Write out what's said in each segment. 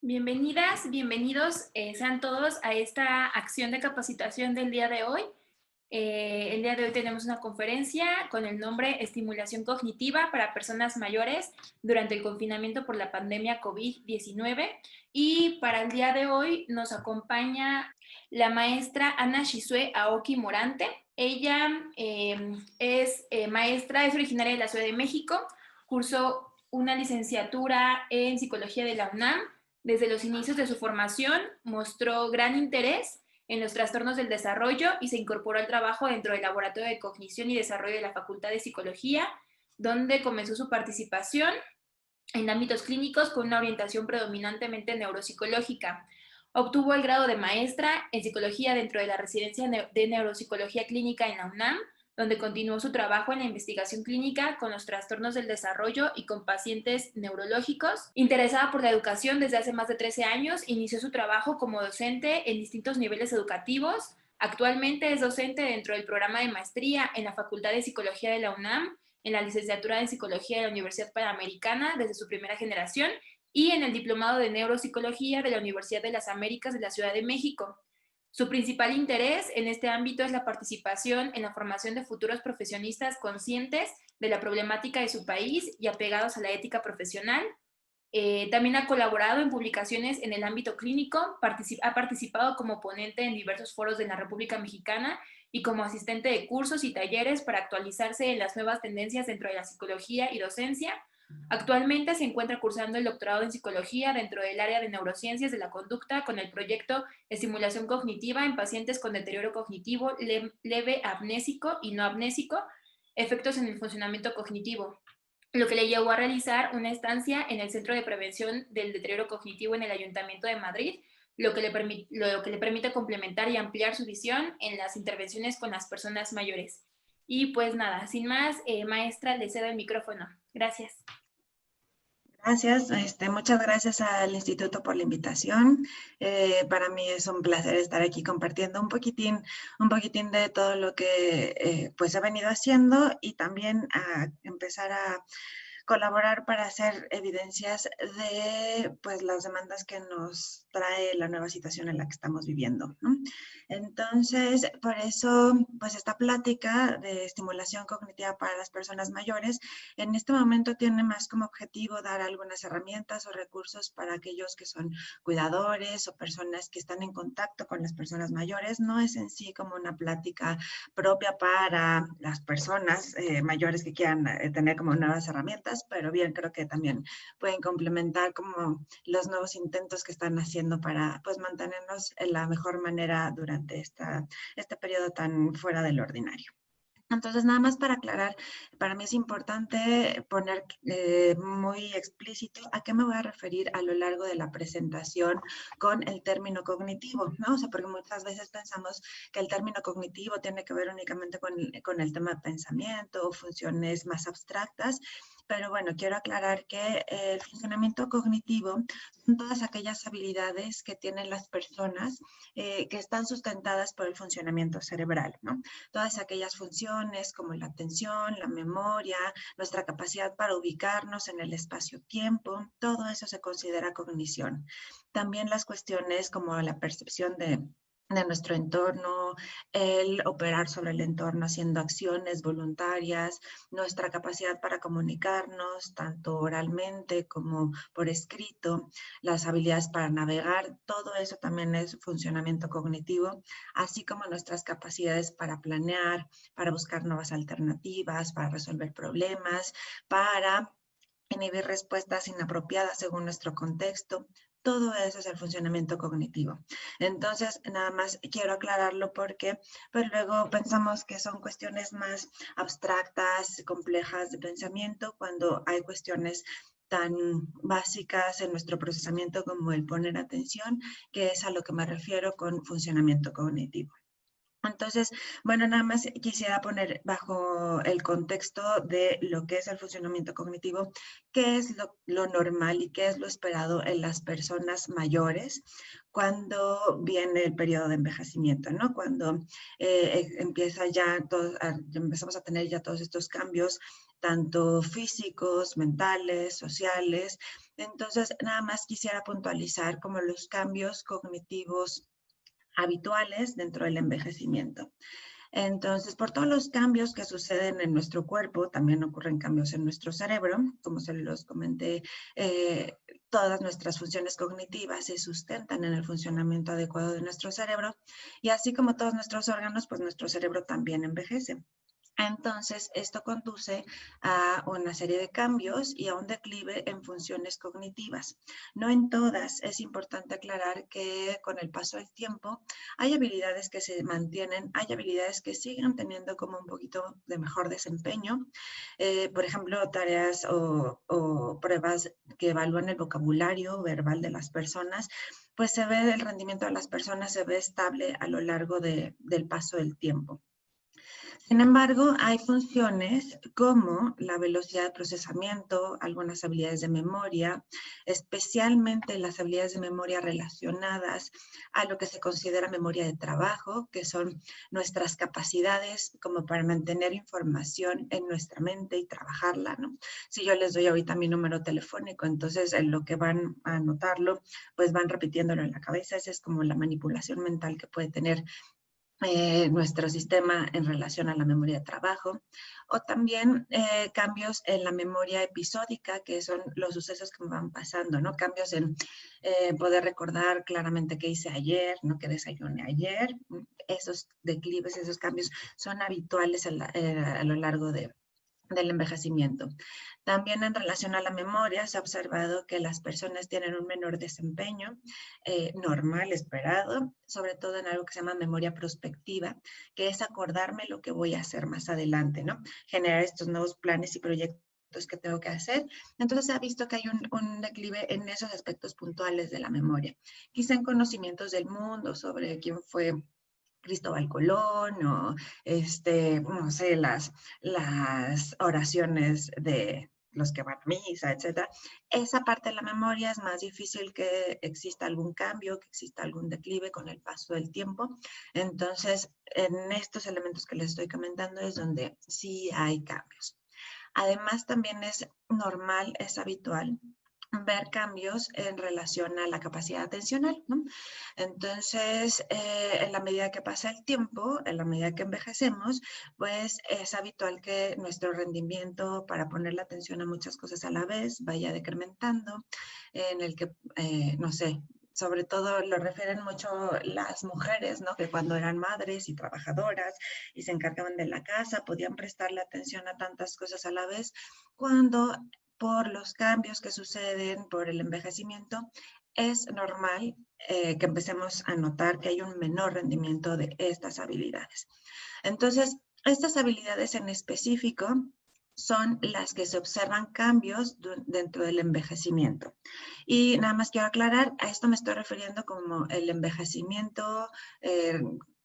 Bienvenidas, bienvenidos sean todos a esta acción de capacitación del día de hoy. El día de hoy tenemos una conferencia con el nombre Estimulación Cognitiva para Personas Mayores durante el confinamiento por la pandemia COVID-19. Y para el día de hoy nos acompaña la maestra Ana Shizue Aoki Morante. Ella es maestra, es originaria de la Ciudad de México, cursó una licenciatura en Psicología de la UNAM. Desde los inicios de su formación mostró gran interés en los trastornos del desarrollo y se incorporó al trabajo dentro del Laboratorio de Cognición y Desarrollo de la Facultad de Psicología, donde comenzó su participación en ámbitos clínicos con una orientación predominantemente neuropsicológica. Obtuvo el grado de maestra en psicología dentro de la residencia de neuropsicología clínica en la UNAM, donde continuó su trabajo en la investigación clínica con los trastornos del desarrollo y con pacientes neurológicos. Interesada por la educación desde hace más de 13 años, inició su trabajo como docente en distintos niveles educativos. Actualmente es docente dentro del programa de maestría en la Facultad de Psicología de la UNAM, en la licenciatura en Psicología de la Universidad Panamericana desde su primera generación y en el Diplomado de Neuropsicología de la Universidad de las Américas de la Ciudad de México. Su principal interés en este ámbito es la participación en la formación de futuros profesionistas conscientes de la problemática de su país y apegados a la ética profesional. También ha colaborado en publicaciones en el ámbito clínico, ha participado como ponente en diversos foros de la República Mexicana y como asistente de cursos y talleres para actualizarse en las nuevas tendencias dentro de la psicología y docencia. Actualmente se encuentra cursando el doctorado en psicología dentro del área de neurociencias de la conducta con el proyecto Estimulación Cognitiva en pacientes con deterioro cognitivo leve amnésico y no amnésico, efectos en el funcionamiento cognitivo, lo que le llevó a realizar una estancia en el Centro de Prevención del Deterioro Cognitivo en el Ayuntamiento de Madrid, lo que le permite complementar y ampliar su visión en las intervenciones con las personas mayores. Y pues nada, sin más, maestra, le cedo el micrófono. Gracias. Gracias, muchas gracias al Instituto por la invitación. Para mí es un placer estar aquí compartiendo un poquitín de todo lo que pues he venido haciendo y también a empezar a colaborar para hacer evidencias de pues, las demandas que nos trae la nueva situación en la que estamos viviendo, ¿no? Entonces, por eso, pues esta plática de estimulación cognitiva para las personas mayores, en este momento tiene más como objetivo dar algunas herramientas o recursos para aquellos que son cuidadores o personas que están en contacto con las personas mayores. No es en sí como una plática propia para las personas mayores que quieran tener como nuevas herramientas, pero bien, creo que también pueden complementar como los nuevos intentos que están haciendo para pues mantenernos en la mejor manera durante este periodo tan fuera del ordinario. Entonces, nada más para aclarar, para mí es importante poner muy explícito a qué me voy a referir a lo largo de la presentación con el término cognitivo, ¿no? O sea, porque muchas veces pensamos que el término cognitivo tiene que ver únicamente con el tema de pensamiento o funciones más abstractas, pero bueno, quiero aclarar que el funcionamiento cognitivo son todas aquellas habilidades que tienen las personas que están sustentadas por el funcionamiento cerebral, ¿no? Todas aquellas funciones como la atención, la memoria, nuestra capacidad para ubicarnos en el espacio-tiempo, todo eso se considera cognición. También las cuestiones como la percepción de nuestro entorno, el operar sobre el entorno haciendo acciones voluntarias, nuestra capacidad para comunicarnos tanto oralmente como por escrito, las habilidades para navegar, todo eso también es funcionamiento cognitivo, así como nuestras capacidades para planear, para buscar nuevas alternativas, para resolver problemas, para inhibir respuestas inapropiadas según nuestro contexto. Todo eso es el funcionamiento cognitivo. Entonces, nada más quiero aclararlo porque pues luego pensamos que son cuestiones más abstractas, complejas de pensamiento, cuando hay cuestiones tan básicas en nuestro procesamiento como el poner atención, que es a lo que me refiero con funcionamiento cognitivo. Entonces, bueno, nada más quisiera poner bajo el contexto de lo que es el funcionamiento cognitivo, qué es lo normal y qué es lo esperado en las personas mayores cuando viene el periodo de envejecimiento, ¿no? Cuando empieza ya empezamos a tener ya todos estos cambios, tanto físicos, mentales, sociales, Entonces, nada más quisiera puntualizar como los cambios cognitivos habituales dentro del envejecimiento. Entonces, por todos los cambios que suceden en nuestro cuerpo, también ocurren cambios en nuestro cerebro. Como se los comenté, todas nuestras funciones cognitivas se sustentan en el funcionamiento adecuado de nuestro cerebro. Y así como todos nuestros órganos, pues nuestro cerebro también envejece. Entonces, esto conduce a una serie de cambios y a un declive en funciones cognitivas. No en todas, es importante aclarar que con el paso del tiempo hay habilidades que se mantienen, hay habilidades que siguen teniendo como un poquito de mejor desempeño. Por ejemplo, tareas o pruebas que evalúan el vocabulario verbal de las personas, pues se ve el rendimiento de las personas, se ve estable a lo largo del paso del tiempo. Sin embargo, hay funciones como la velocidad de procesamiento, algunas habilidades de memoria, especialmente las habilidades de memoria relacionadas a lo que se considera memoria de trabajo, que son nuestras capacidades como para mantener información en nuestra mente y trabajarla, ¿no? Si yo les doy ahorita mi número telefónico, entonces en lo que van a anotarlo, pues van repitiéndolo en la cabeza. Esa es como la manipulación mental que puede tener nuestro sistema en relación a la memoria de trabajo, o también cambios en la memoria episódica, que son los sucesos que me van pasando, ¿no? Cambios en poder recordar claramente qué hice ayer, ¿no? Qué desayuné ayer. Esos declives, esos cambios son habituales a lo largo del envejecimiento. También en relación a la memoria, se ha observado que las personas tienen un menor desempeño normal, esperado, sobre todo en algo que se llama memoria prospectiva, que es acordarme lo que voy a hacer más adelante, ¿no? Generar estos nuevos planes y proyectos que tengo que hacer. Entonces se ha visto que hay un declive en esos aspectos puntuales de la memoria. Quizá en conocimientos del mundo sobre quién fue Cristóbal Colón o, no sé, las oraciones de los que van a misa, etcétera. Esa parte de la memoria es más difícil que exista algún cambio, que exista algún declive con el paso del tiempo. Entonces, en estos elementos que les estoy comentando es donde sí hay cambios. Además, también es normal, es habitual ver cambios en relación a la capacidad atencional, ¿no? Entonces, en la medida que pasa el tiempo, en la medida que envejecemos, pues es habitual que nuestro rendimiento para poner la atención a muchas cosas a la vez vaya decrementando, en el que, no sé, sobre todo lo refieren mucho las mujeres, ¿no? Que cuando eran madres y trabajadoras y se encargaban de la casa, podían prestarle atención a tantas cosas a la vez, cuando por los cambios que suceden, por el envejecimiento, es normal que empecemos a notar que hay un menor rendimiento de estas habilidades. Entonces, estas habilidades en específico son las que se observan cambios dentro del envejecimiento. Y nada más quiero aclarar, a esto me estoy refiriendo como el envejecimiento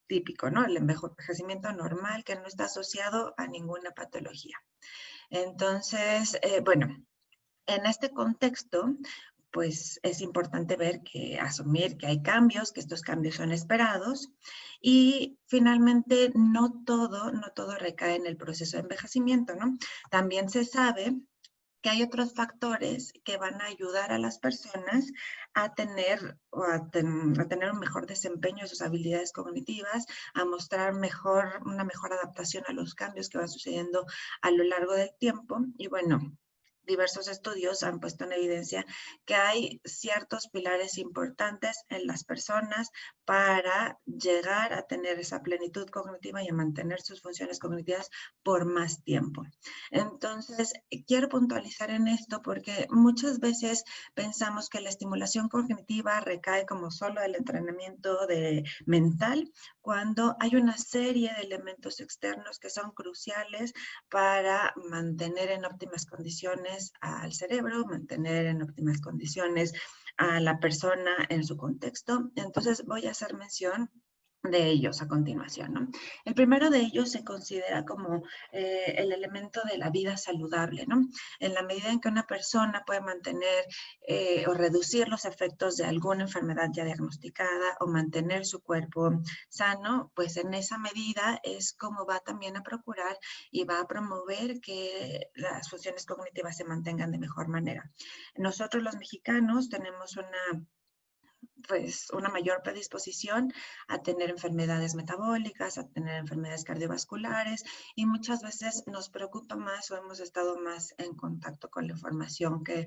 típico, ¿no? El envejecimiento normal que no está asociado a ninguna patología. Entonces, bueno, en este contexto, pues es importante asumir que hay cambios, que estos cambios son esperados y finalmente no todo recae en el proceso de envejecimiento, ¿no? También se sabe que hay otros factores que van a ayudar a las personas a tener un mejor desempeño de sus habilidades cognitivas, a mostrar una mejor adaptación a los cambios que van sucediendo a lo largo del tiempo. Y bueno, diversos estudios han puesto en evidencia que hay ciertos pilares importantes en las personas para llegar a tener esa plenitud cognitiva y a mantener sus funciones cognitivas por más tiempo. Entonces, quiero puntualizar en esto porque muchas veces pensamos que la estimulación cognitiva recae como solo el entrenamiento mental, cuando hay una serie de elementos externos que son cruciales para mantener en óptimas condiciones al cerebro, mantener en óptimas condiciones a la persona en su contexto. Entonces voy a hacer mención de ellos a continuación, ¿no? El primero de ellos se considera como el elemento de la vida saludable, ¿no? En la medida en que una persona puede mantener o reducir los efectos de alguna enfermedad ya diagnosticada o mantener su cuerpo sano, pues en esa medida es como va también a procurar y va a promover que las funciones cognitivas se mantengan de mejor manera. Nosotros los mexicanos tenemos una mayor predisposición a tener enfermedades metabólicas, a tener enfermedades cardiovasculares y muchas veces nos preocupa más o hemos estado más en contacto con la información que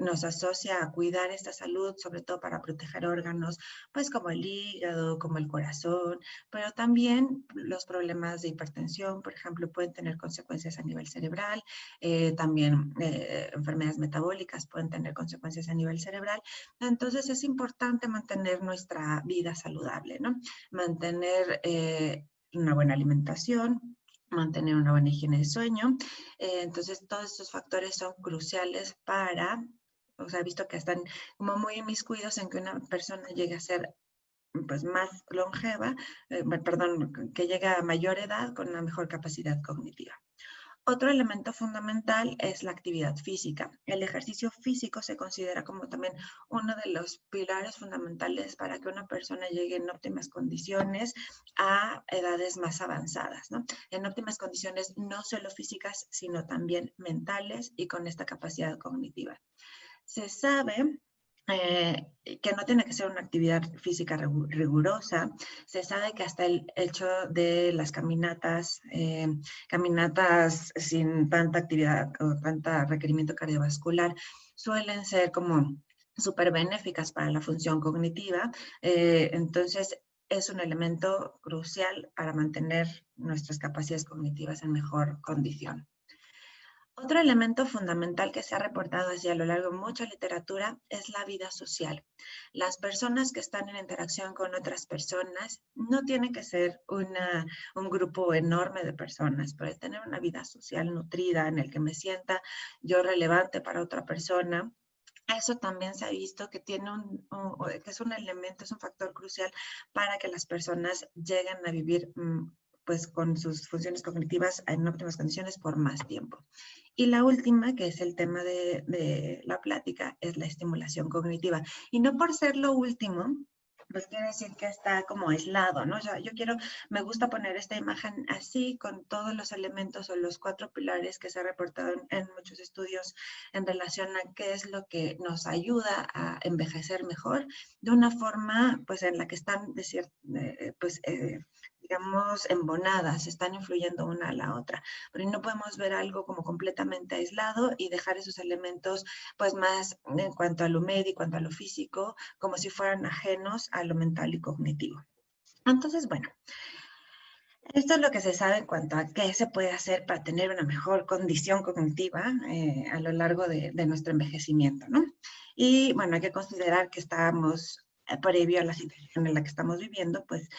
nos asocia a cuidar esta salud, sobre todo para proteger órganos, pues como el hígado, como el corazón, pero también los problemas de hipertensión, por ejemplo, pueden tener consecuencias a nivel cerebral, también enfermedades metabólicas pueden tener consecuencias a nivel cerebral. Entonces es importante mantener nuestra vida saludable, ¿no? Mantener una buena alimentación, mantener una buena higiene de sueño. Entonces, todos estos factores son cruciales para, o sea, visto que están como muy inmiscuidos en que una persona llegue a ser pues más longeva, perdón, que llegue a mayor edad con una mejor capacidad cognitiva. Otro elemento fundamental es la actividad física. El ejercicio físico se considera como también uno de los pilares fundamentales para que una persona llegue en óptimas condiciones a edades más avanzadas, ¿no? En óptimas condiciones no solo físicas, sino también mentales y con esta capacidad cognitiva. Se sabe que no tiene que ser una actividad física rigurosa. Se sabe que hasta el hecho de las caminatas sin tanta actividad o tanta requerimiento cardiovascular, suelen ser como súper benéficas para la función cognitiva. Entonces, es un elemento crucial para mantener nuestras capacidades cognitivas en mejor condición. Otro elemento fundamental que se ha reportado así a lo largo de mucha literatura es la vida social. Las personas que están en interacción con otras personas no tiene que ser un grupo enorme de personas, pero tener una vida social nutrida en el que me sienta yo relevante para otra persona. Eso también se ha visto que tiene que es un elemento, es un factor crucial para que las personas lleguen a vivir pues con sus funciones cognitivas en óptimas condiciones por más tiempo. Y la última, que es el tema de la plática, es la estimulación cognitiva. Y no por ser lo último, pues quiere decir que está como aislado, ¿no? O sea, me gusta poner esta imagen así, con todos los elementos o los 4 pilares que se ha reportado en muchos estudios en relación a qué es lo que nos ayuda a envejecer mejor, de una forma, pues, en la que están, digamos, embonadas, están influyendo una a la otra, pero no podemos ver algo como completamente aislado y dejar esos elementos, pues, más en cuanto a lo médico, en cuanto a lo físico, como si fueran ajenos a lo mental y cognitivo. Entonces, bueno, esto es lo que se sabe en cuanto a qué se puede hacer para tener una mejor condición cognitiva a lo largo de nuestro envejecimiento, ¿no? Y bueno, hay que considerar que estamos, previo a la situación en la que estamos viviendo, pues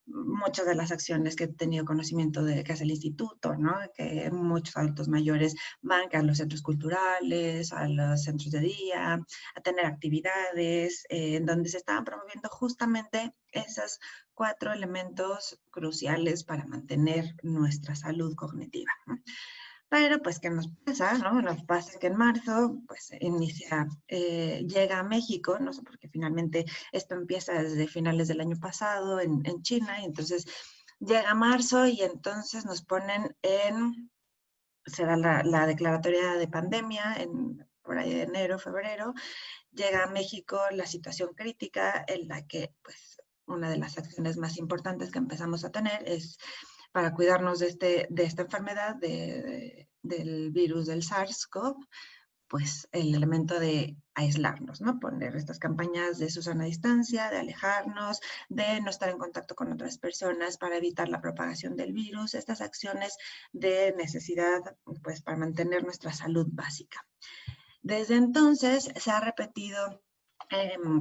muchas de las acciones que he tenido conocimiento de que hace el instituto, ¿no? Que muchos adultos mayores van a los centros culturales, a los centros de día, a tener actividades en donde se estaban promoviendo justamente esas 4 elementos cruciales para mantener nuestra salud cognitiva, ¿no? Pero pues, ¿qué nos pasa? ¿No? Nos pasa que en marzo, pues, llega a México, no sé, porque finalmente esto empieza desde finales del año pasado en China, y entonces llega marzo y entonces nos ponen se da la declaratoria de pandemia por ahí de enero, febrero, llega a México la situación crítica en la que, pues, una de las acciones más importantes que empezamos a tener es para cuidarnos de esta enfermedad, del virus del SARS-CoV, pues el elemento de aislarnos, ¿no? Poner estas campañas de Susana distancia, de alejarnos, de no estar en contacto con otras personas para evitar la propagación del virus, estas acciones de necesidad, pues para mantener nuestra salud básica. Desde entonces se ha repetido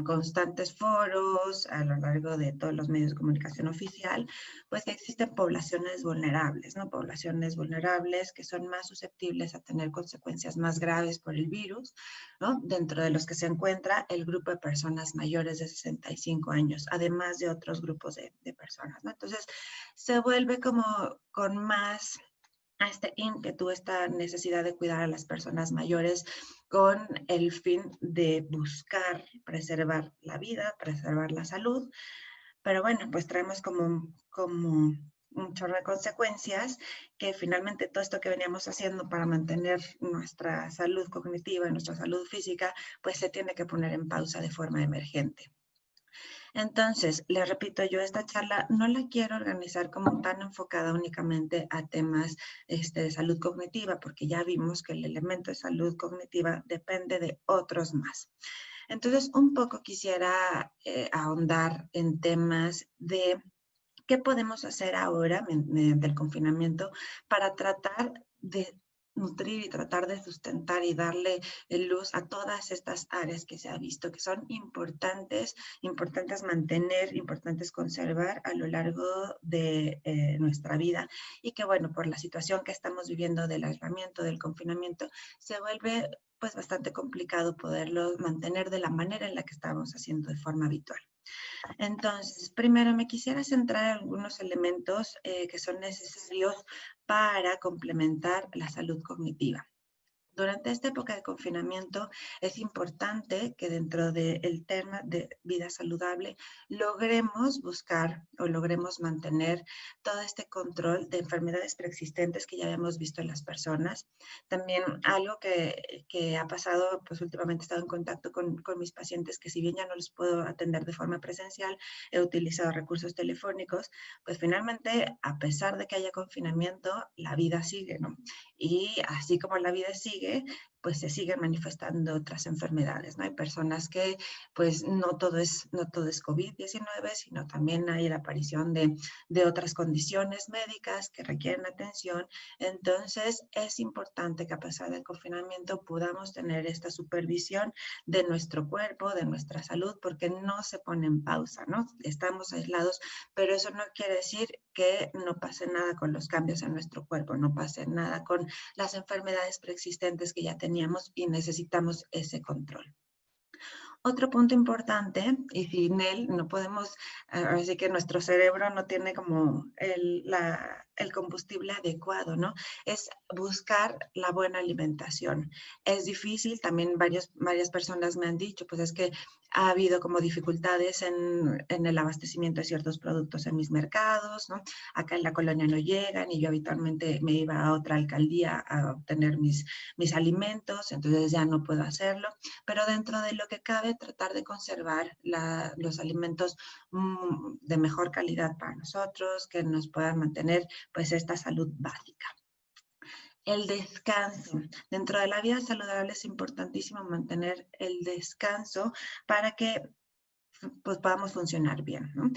constantes foros a lo largo de todos los medios de comunicación oficial, pues que existen poblaciones vulnerables, ¿no? Poblaciones vulnerables que son más susceptibles a tener consecuencias más graves por el virus, ¿no? Dentro de los que se encuentra el grupo de personas mayores de 65 años, además de otros grupos de personas, ¿no? Entonces, se vuelve como con más a este ímpetu, esta necesidad de cuidar a las personas mayores con el fin de buscar preservar la vida, preservar la salud. Pero bueno, pues traemos como un chorro de consecuencias que finalmente todo esto que veníamos haciendo para mantener nuestra salud cognitiva y nuestra salud física, pues se tiene que poner en pausa de forma emergente. Entonces, le repito, yo esta charla no la quiero organizar como tan enfocada únicamente a temas de salud cognitiva, porque ya vimos que el elemento de salud cognitiva depende de otros más. Entonces, un poco quisiera ahondar en temas de qué podemos hacer ahora mediante el confinamiento para tratar de nutrir y tratar de sustentar y darle luz a todas estas áreas que se ha visto que son importantes mantener, importantes conservar a lo largo de nuestra vida y que bueno, por la situación que estamos viviendo del aislamiento, del confinamiento, se vuelve pues bastante complicado poderlo mantener de la manera en la que estábamos haciendo de forma habitual. Entonces, primero me quisiera centrar en algunos elementos que son necesarios para complementar la salud cognitiva. Durante esta época de confinamiento es importante que dentro del tema de vida saludable logremos buscar o logremos mantener todo este control de enfermedades preexistentes que ya habíamos visto en las personas. También algo que ha pasado, pues últimamente he estado en contacto con mis pacientes que si bien ya no los puedo atender de forma presencial, he utilizado recursos telefónicos, pues finalmente, a pesar de que haya confinamiento, la vida sigue, ¿no? Y así como la vida sigue, pues se siguen manifestando otras enfermedades, ¿no? Hay personas que, pues, no todo es COVID-19, sino también hay la aparición de otras condiciones médicas que requieren atención. Entonces, es importante que a pesar del confinamiento podamos tener esta supervisión de nuestro cuerpo, de nuestra salud, porque no se pone en pausa, ¿no? Estamos aislados, pero eso no quiere decir que no pase nada con los cambios en nuestro cuerpo, no pase nada con las enfermedades preexistentes que ya teníamos y necesitamos ese control. Otro punto importante, y sin él no podemos, así que nuestro cerebro no tiene como el combustible adecuado, ¿no? Es buscar la buena alimentación. Es difícil, también varias personas me han dicho, pues es que ha habido como dificultades en el abastecimiento de ciertos productos en mis mercados, ¿no? Acá en la colonia no llegan y yo habitualmente me iba a otra alcaldía a obtener mis alimentos, entonces ya no puedo hacerlo, pero dentro de lo que cabe tratar de conservar los alimentos de mejor calidad para nosotros, que nos puedan mantener pues esta salud básica. El descanso. Dentro de la vida saludable es importantísimo mantener el descanso para que pues podamos funcionar bien, ¿no?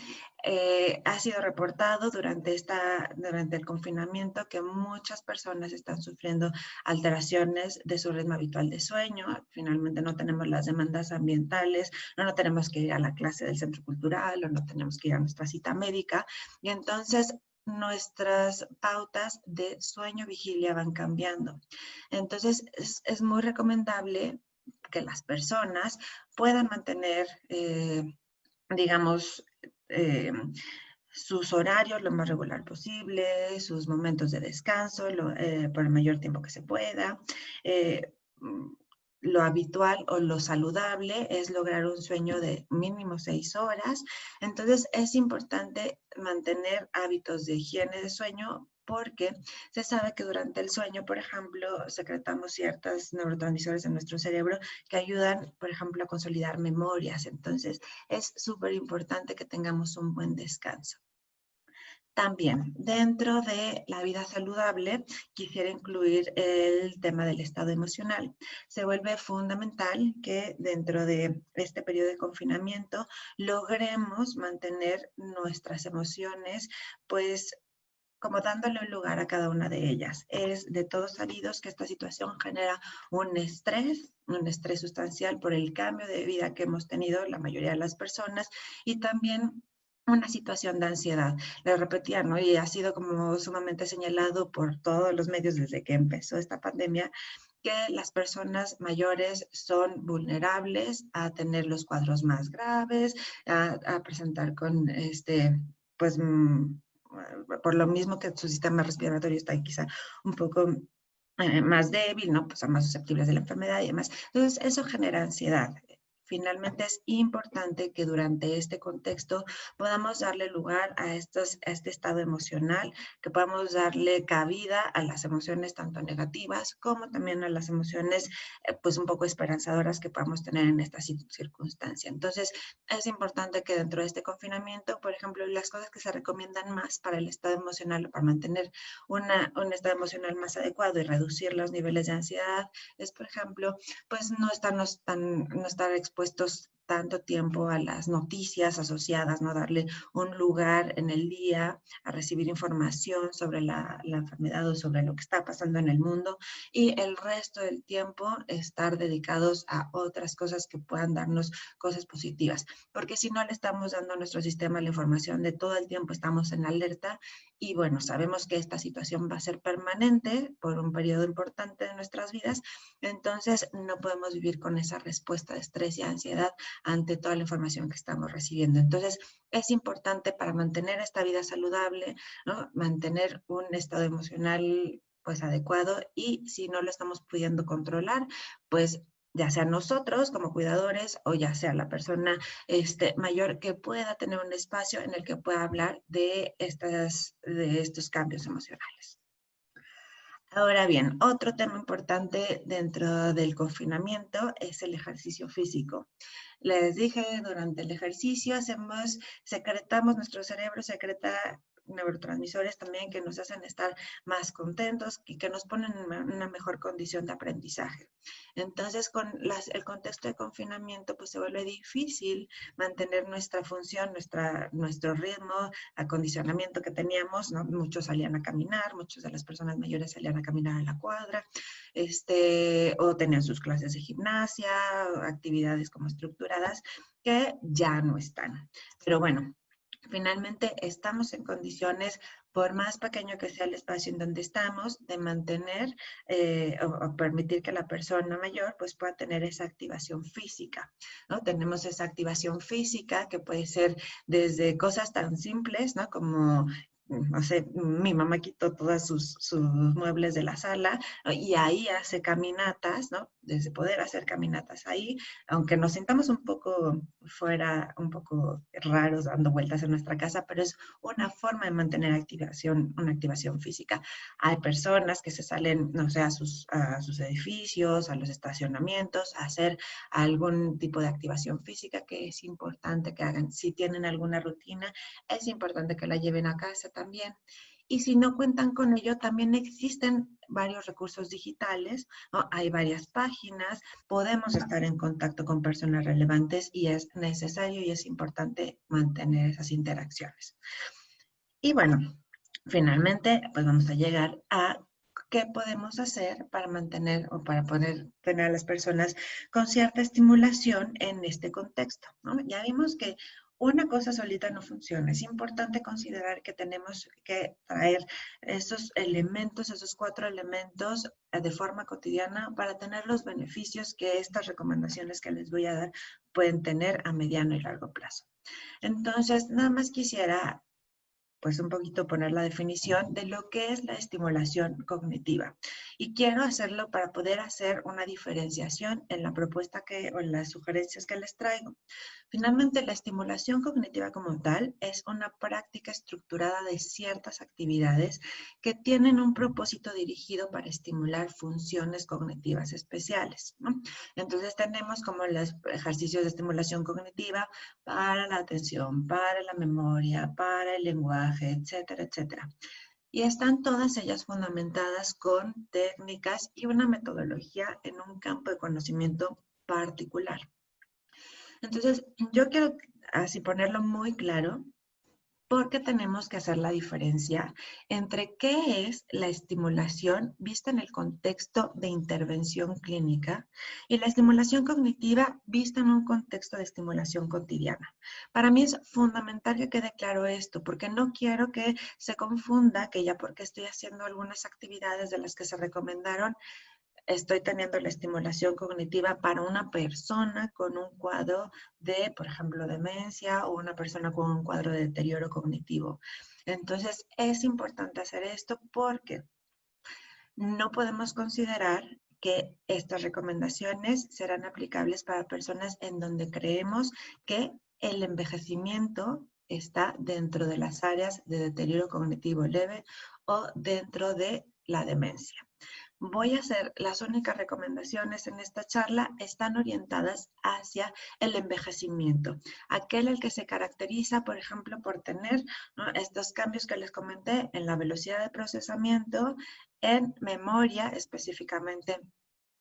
Ha sido reportado durante el confinamiento que muchas personas están sufriendo alteraciones de su ritmo habitual de sueño. Finalmente no tenemos las demandas ambientales, no tenemos que ir a la clase del centro cultural o no tenemos que ir a nuestra cita médica. Y entonces nuestras pautas de sueño-vigilia van cambiando. Entonces es muy recomendable que las personas puedan mantener, digamos, eh, sus horarios lo más regular posible, sus momentos de descanso por el mayor tiempo que se pueda. Eh, lo habitual o lo saludable es lograr un sueño de mínimo 6 horas. Entonces es importante mantener hábitos de higiene de sueño porque se sabe que durante el sueño, por ejemplo, secretamos ciertos neurotransmisores en nuestro cerebro que ayudan, por ejemplo, a consolidar memorias. Entonces, es súper importante que tengamos un buen descanso. También, dentro de la vida saludable, quisiera incluir el tema del estado emocional. Se vuelve fundamental que dentro de este periodo de confinamiento logremos mantener nuestras emociones, pues, como dándole un lugar a cada una de ellas. Es de todos sabidos que esta situación genera un estrés sustancial por el cambio de vida que hemos tenido la mayoría de las personas y también una situación de ansiedad. Le repetía, ¿no? Y ha sido como sumamente señalado por todos los medios desde que empezó esta pandemia, que las personas mayores son vulnerables a tener los cuadros más graves, a presentar con pues por lo mismo que su sistema respiratorio está quizá un poco más débil, ¿no? Pues son más susceptibles de la enfermedad y demás. Entonces, eso genera ansiedad. Finalmente, es importante que durante este contexto podamos darle lugar a este estado emocional, que podamos darle cabida a las emociones tanto negativas como también a las emociones pues un poco esperanzadoras que podamos tener en esta circunstancia. Entonces, es importante que dentro de este confinamiento, por ejemplo, las cosas que se recomiendan más para el estado emocional o para mantener un estado emocional más adecuado y reducir los niveles de ansiedad es, por ejemplo, pues no estar expuestos tanto tiempo a las noticias asociadas, no darle un lugar en el día a recibir información sobre la enfermedad o sobre lo que está pasando en el mundo y el resto del tiempo estar dedicados a otras cosas que puedan darnos cosas positivas, porque si no le estamos dando a nuestro sistema la información de todo el tiempo estamos en alerta y bueno, sabemos que esta situación va a ser permanente por un periodo importante de nuestras vidas, entonces no podemos vivir con esa respuesta de estrés y ansiedad ante toda la información que estamos recibiendo. Entonces es importante para mantener esta vida saludable, ¿no? Mantener un estado emocional pues adecuado y si no lo estamos pudiendo controlar, pues ya sea nosotros como cuidadores o ya sea la persona mayor que pueda tener un espacio en el que pueda hablar de estos cambios emocionales. Ahora bien, otro tema importante dentro del confinamiento es el ejercicio físico. Les dije, durante el ejercicio secretamos, nuestro cerebro secreta neurotransmisores también que nos hacen estar más contentos y que nos ponen en una mejor condición de aprendizaje. Entonces, con el contexto de confinamiento, pues se vuelve difícil mantener nuestra función, nuestro ritmo, acondicionamiento que teníamos, ¿no? Muchos salían a caminar, muchas de las personas mayores salían a caminar a la cuadra, o tenían sus clases de gimnasia, actividades como estructuradas, que ya no están. Pero bueno, finalmente estamos en condiciones, por más pequeño que sea el espacio en donde estamos, de mantener o permitir que la persona mayor pues pueda tener esa activación física, ¿no? Tenemos esa activación física que puede ser desde cosas tan simples, ¿no? Como no sé, mi mamá quitó todos sus muebles de la sala, ¿no? Y ahí hace caminatas, ¿no? Desde poder hacer caminatas ahí, aunque nos sintamos un poco fuera, un poco raros dando vueltas en nuestra casa, pero es una forma de mantener una activación física. Hay personas que se salen, no sé, a sus edificios, a los estacionamientos, a hacer algún tipo de activación física que es importante que hagan. Si tienen alguna rutina, es importante que la lleven a casa también. Y si no cuentan con ello, también existen varios recursos digitales, ¿no? Hay varias páginas, podemos estar en contacto con personas relevantes y es necesario y es importante mantener esas interacciones. Y bueno, finalmente, pues vamos a llegar a qué podemos hacer para mantener o para poder tener a las personas con cierta estimulación en este contexto, ¿no? Ya vimos que una cosa solita no funciona. Es importante considerar que tenemos que traer esos elementos, esos 4 elementos de forma cotidiana para tener los beneficios que estas recomendaciones que les voy a dar pueden tener a mediano y largo plazo. Entonces, nada más quisiera pues un poquito poner la definición de lo que es la estimulación cognitiva. Y quiero hacerlo para poder hacer una diferenciación en la propuesta o en las sugerencias que les traigo. Finalmente, la estimulación cognitiva como tal es una práctica estructurada de ciertas actividades que tienen un propósito dirigido para estimular funciones cognitivas especiales, ¿no? Entonces tenemos como los ejercicios de estimulación cognitiva para la atención, para la memoria, para el lenguaje, etcétera, etcétera. Y están todas ellas fundamentadas con técnicas y una metodología en un campo de conocimiento particular. Entonces, yo quiero así ponerlo muy claro porque tenemos que hacer la diferencia entre qué es la estimulación vista en el contexto de intervención clínica y la estimulación cognitiva vista en un contexto de estimulación cotidiana. Para mí es fundamental que quede claro esto, porque no quiero que se confunda que ya porque estoy haciendo algunas actividades de las que se recomendaron, estoy teniendo la estimulación cognitiva para una persona con un cuadro de, por ejemplo, demencia o una persona con un cuadro de deterioro cognitivo. Entonces, es importante hacer esto porque no podemos considerar que estas recomendaciones serán aplicables para personas en donde creemos que el envejecimiento está dentro de las áreas de deterioro cognitivo leve o dentro de la demencia. Voy a hacer, las únicas recomendaciones en esta charla están orientadas hacia el envejecimiento, aquel el que se caracteriza, por ejemplo, por tener, ¿no?, estos cambios que les comenté en la velocidad de procesamiento, en memoria específicamente,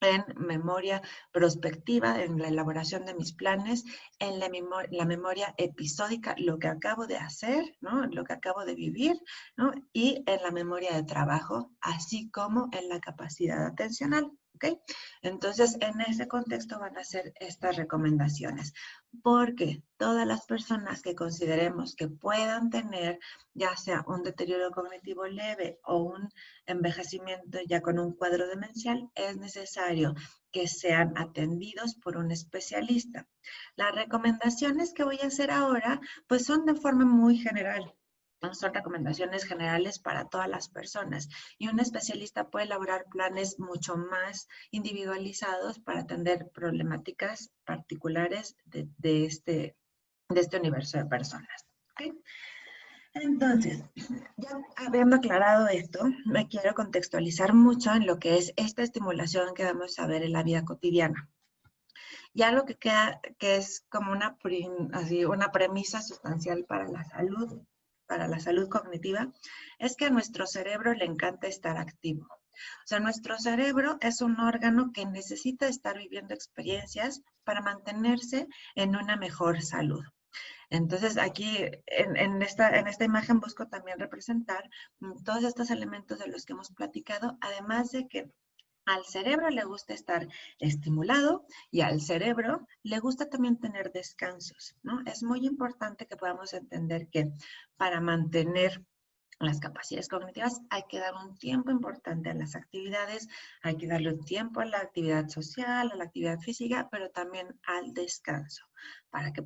en memoria prospectiva, en la elaboración de mis planes, en la memoria episódica, lo que acabo de hacer, ¿no?, lo que acabo de vivir, ¿no?, y en la memoria de trabajo, así como en la capacidad atencional. ¿Ok? Entonces, en ese contexto van a ser estas recomendaciones, porque todas las personas que consideremos que puedan tener ya sea un deterioro cognitivo leve o un envejecimiento ya con un cuadro demencial, es necesario que sean atendidos por un especialista. Las recomendaciones que voy a hacer ahora, pues son de forma muy general. Son recomendaciones generales para todas las personas y un especialista puede elaborar planes mucho más individualizados para atender problemáticas particulares de este universo de personas. ¿Okay? Entonces, ya habiendo aclarado esto, me quiero contextualizar mucho en lo que es esta estimulación que vamos a ver en la vida cotidiana. Ya lo que queda, que es como una premisa sustancial para la salud cognitiva, es que a nuestro cerebro le encanta estar activo. O sea, nuestro cerebro es un órgano que necesita estar viviendo experiencias para mantenerse en una mejor salud. Entonces, aquí en esta imagen busco también representar todos estos elementos de los que hemos platicado, además de que al cerebro le gusta estar estimulado y al cerebro le gusta también tener descansos, ¿no? Es muy importante que podamos entender que para mantener las capacidades cognitivas hay que dar un tiempo importante a las actividades, hay que darle un tiempo a la actividad social, a la actividad física, pero también al descanso, para que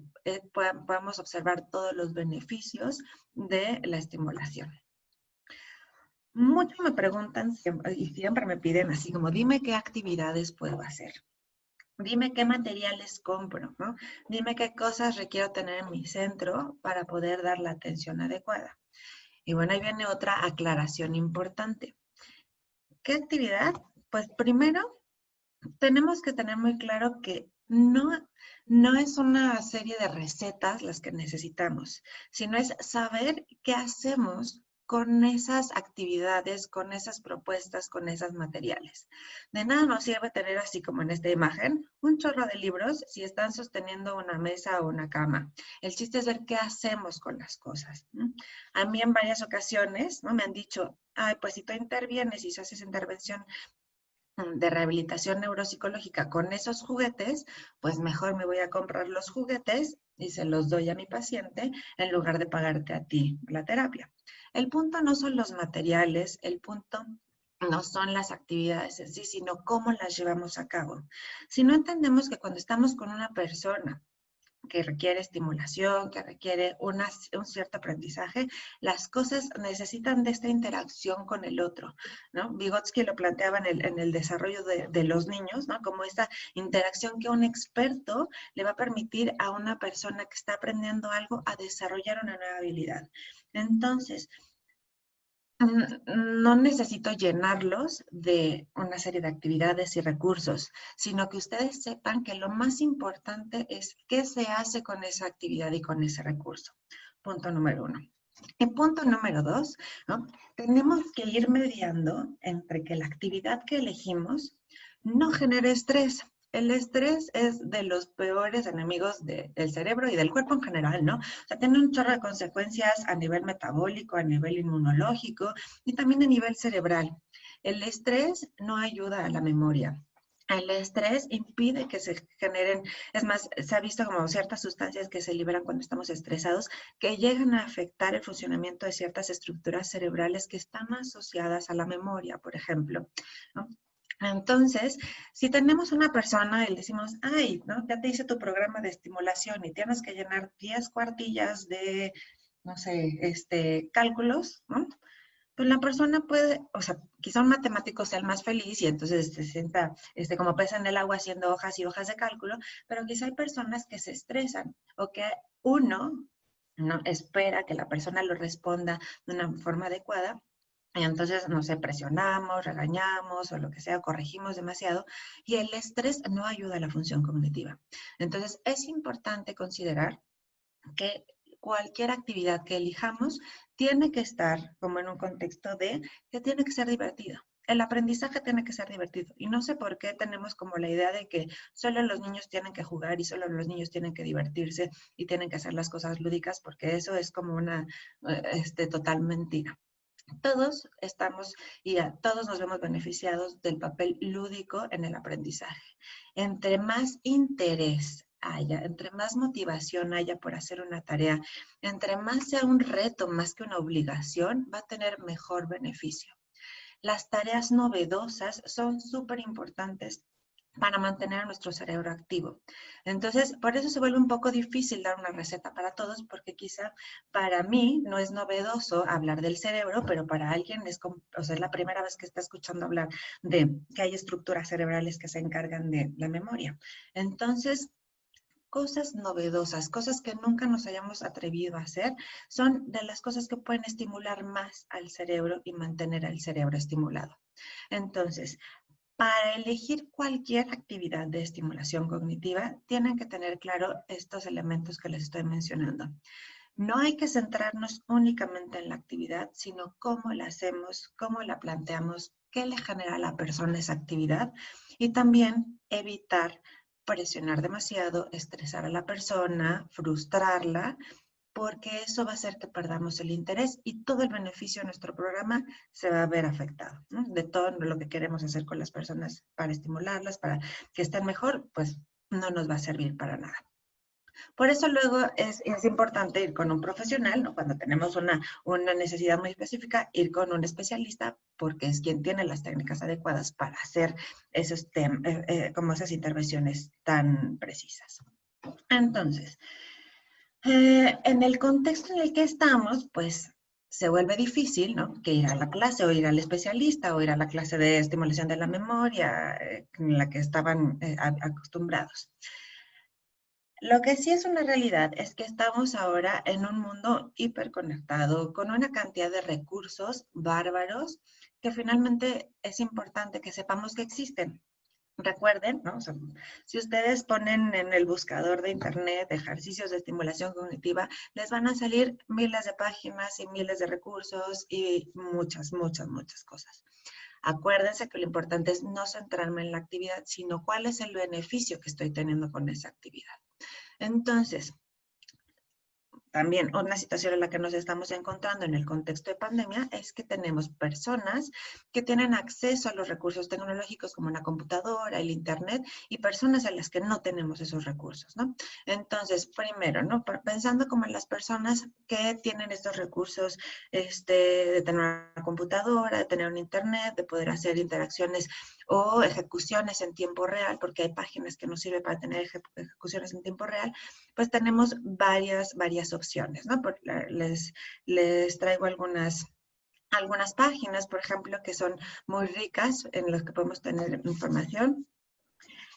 podamos observar todos los beneficios de la estimulación. Muchos me preguntan y siempre me piden así como, dime qué actividades puedo hacer. Dime qué materiales compro, ¿no? Dime qué cosas requiero tener en mi centro para poder dar la atención adecuada. Y bueno, ahí viene otra aclaración importante. ¿Qué actividad? Pues primero tenemos que tener muy claro que no es una serie de recetas las que necesitamos, sino es saber qué hacemos con esas actividades, con esas propuestas, con esos materiales. De nada nos sirve tener así como en esta imagen, un chorro de libros si están sosteniendo una mesa o una cama. El chiste es ver qué hacemos con las cosas, ¿no? A mí en varias ocasiones, ¿no?, me han dicho, ay, pues si tú intervienes y si haces intervención de rehabilitación neuropsicológica con esos juguetes, pues mejor me voy a comprar los juguetes y se los doy a mi paciente en lugar de pagarte a ti la terapia. El punto no son los materiales, el punto no son las actividades en sí, sino cómo las llevamos a cabo. Si no entendemos que cuando estamos con una persona que requiere estimulación, que requiere un cierto aprendizaje, las cosas necesitan de esta interacción con el otro, ¿no? Vygotsky lo planteaba en el desarrollo de los niños, ¿no? Como esta interacción que un experto le va a permitir a una persona que está aprendiendo algo a desarrollar una nueva habilidad. Entonces, no necesito llenarlos de una serie de actividades y recursos, sino que ustedes sepan que lo más importante es qué se hace con esa actividad y con ese recurso. Punto número 1. Y punto número 2, ¿no? Tenemos que ir mediando entre que la actividad que elegimos no genere estrés. El estrés es de los peores enemigos del cerebro y del cuerpo en general, ¿no? O sea, tiene un chorro de consecuencias a nivel metabólico, a nivel inmunológico y también a nivel cerebral. El estrés no ayuda a la memoria. El estrés impide que se generen, es más, se ha visto como ciertas sustancias que se liberan cuando estamos estresados que llegan a afectar el funcionamiento de ciertas estructuras cerebrales que están asociadas a la memoria, por ejemplo, ¿no? Entonces, si tenemos una persona y le decimos, ay, ¿no? Ya te hice tu programa de estimulación y tienes que llenar 10 cuartillas de, no sé, cálculos, ¿no? Pues la persona puede, o sea, quizá un matemático sea el más feliz y entonces se sienta como pez en el agua haciendo hojas y hojas de cálculo, pero quizá hay personas que se estresan o que uno no espera que la persona lo responda de una forma adecuada. Y entonces, no sé, presionamos, regañamos o lo que sea, corregimos demasiado y el estrés no ayuda a la función cognitiva. Entonces, es importante considerar que cualquier actividad que elijamos tiene que estar como en un contexto de que tiene que ser divertido. El aprendizaje tiene que ser divertido. Y no sé por qué tenemos como la idea de que solo los niños tienen que jugar y solo los niños tienen que divertirse y tienen que hacer las cosas lúdicas, porque eso es como una total mentira. Todos estamos y a todos nos vemos beneficiados del papel lúdico en el aprendizaje. Entre más interés haya, entre más motivación haya por hacer una tarea, entre más sea un reto más que una obligación, va a tener mejor beneficio. Las tareas novedosas son súper importantes para mantener a nuestro cerebro activo. Entonces, por eso se vuelve un poco difícil dar una receta para todos, porque quizá para mí no es novedoso hablar del cerebro, pero para alguien es la primera vez que está escuchando hablar de que hay estructuras cerebrales que se encargan de la memoria. Entonces, cosas novedosas, cosas que nunca nos hayamos atrevido a hacer, son de las cosas que pueden estimular más al cerebro y mantener al cerebro estimulado. Entonces, para elegir cualquier actividad de estimulación cognitiva, tienen que tener claro estos elementos que les estoy mencionando. No hay que centrarnos únicamente en la actividad, sino cómo la hacemos, cómo la planteamos, qué le genera a la persona esa actividad y también evitar presionar demasiado, estresar a la persona, frustrarla, porque eso va a hacer que perdamos el interés y todo el beneficio de nuestro programa se va a ver afectado, ¿no? De todo lo que queremos hacer con las personas para estimularlas, para que estén mejor, pues no nos va a servir para nada. Por eso luego es importante ir con un profesional, ¿no? Cuando tenemos una necesidad muy específica, ir con un especialista porque es quien tiene las técnicas adecuadas para hacer como esas intervenciones tan precisas. Entonces, en el contexto en el que estamos, pues se vuelve difícil, ¿no? Que ir a la clase o ir al especialista o ir a la clase de estimulación de la memoria en la que estaban acostumbrados. Lo que sí es una realidad es que estamos ahora en un mundo hiperconectado, con una cantidad de recursos bárbaros que finalmente es importante que sepamos que existen. Recuerden, ¿no? O sea, si ustedes ponen en el buscador de internet ejercicios de estimulación cognitiva, les van a salir miles de páginas y miles de recursos y muchas, muchas, muchas cosas. Acuérdense que lo importante es no centrarme en la actividad, sino cuál es el beneficio que estoy teniendo con esa actividad. Entonces, también una situación en la que nos estamos encontrando en el contexto de pandemia es que tenemos personas que tienen acceso a los recursos tecnológicos como una computadora, el internet, y personas en las que no tenemos esos recursos, ¿no? Entonces, primero, ¿no? Pensando como en las personas que tienen estos recursos de tener una computadora, de tener un internet, de poder hacer interacciones o ejecuciones en tiempo real, porque hay páginas que nos sirven para tener ejecuciones en tiempo real, pues tenemos varias opciones, ¿no? Les traigo algunas páginas, por ejemplo, que son muy ricas en las que podemos tener información.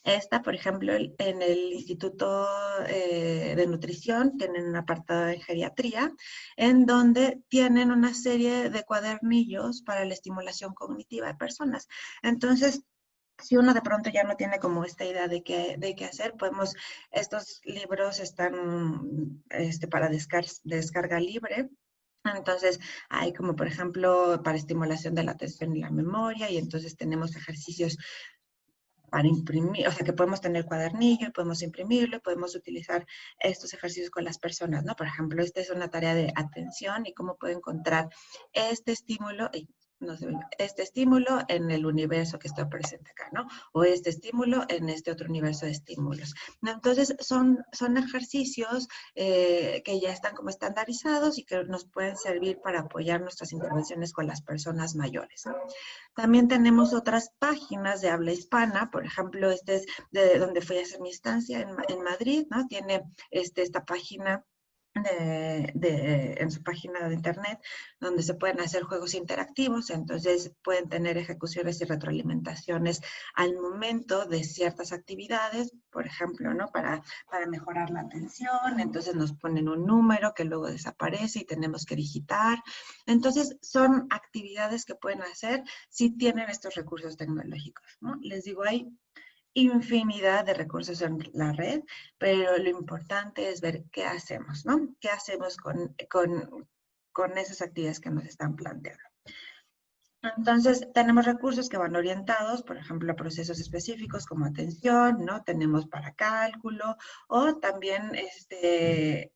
Esta, por ejemplo, en el Instituto de Nutrición tienen un apartado de geriatría en donde tienen una serie de cuadernillos para la estimulación cognitiva de personas. Entonces, si uno de pronto ya no tiene como esta idea de qué hacer, estos libros están para descarga libre. Entonces, hay como, por ejemplo, para estimulación de la atención y la memoria, y entonces tenemos ejercicios para imprimir, o sea, que podemos tener cuadernillo, podemos imprimirlo, podemos utilizar estos ejercicios con las personas, ¿no? Por ejemplo, esta es una tarea de atención y cómo puedo encontrar este estímulo, no sé, este estímulo en el universo que está presente acá, ¿no? O este estímulo en este otro universo de estímulos. Entonces, son ejercicios que ya están como estandarizados y que nos pueden servir para apoyar nuestras intervenciones con las personas mayores, ¿no? También tenemos otras páginas de habla hispana, por ejemplo, este es de donde fui a hacer mi estancia en Madrid, ¿no? Tiene esta página en su página de internet, donde se pueden hacer juegos interactivos, entonces pueden tener ejecuciones y retroalimentaciones al momento de ciertas actividades, por ejemplo, ¿no? Para mejorar la atención, entonces nos ponen un número que luego desaparece y tenemos que digitar. Entonces, son actividades que pueden hacer si tienen estos recursos tecnológicos, ¿no? Les digo, hay infinidad de recursos en la red, pero lo importante es ver qué hacemos, ¿no? ¿Qué hacemos con esas actividades que nos están planteando? Entonces, tenemos recursos que van orientados, por ejemplo, a procesos específicos como atención, ¿no? Tenemos para cálculo, o también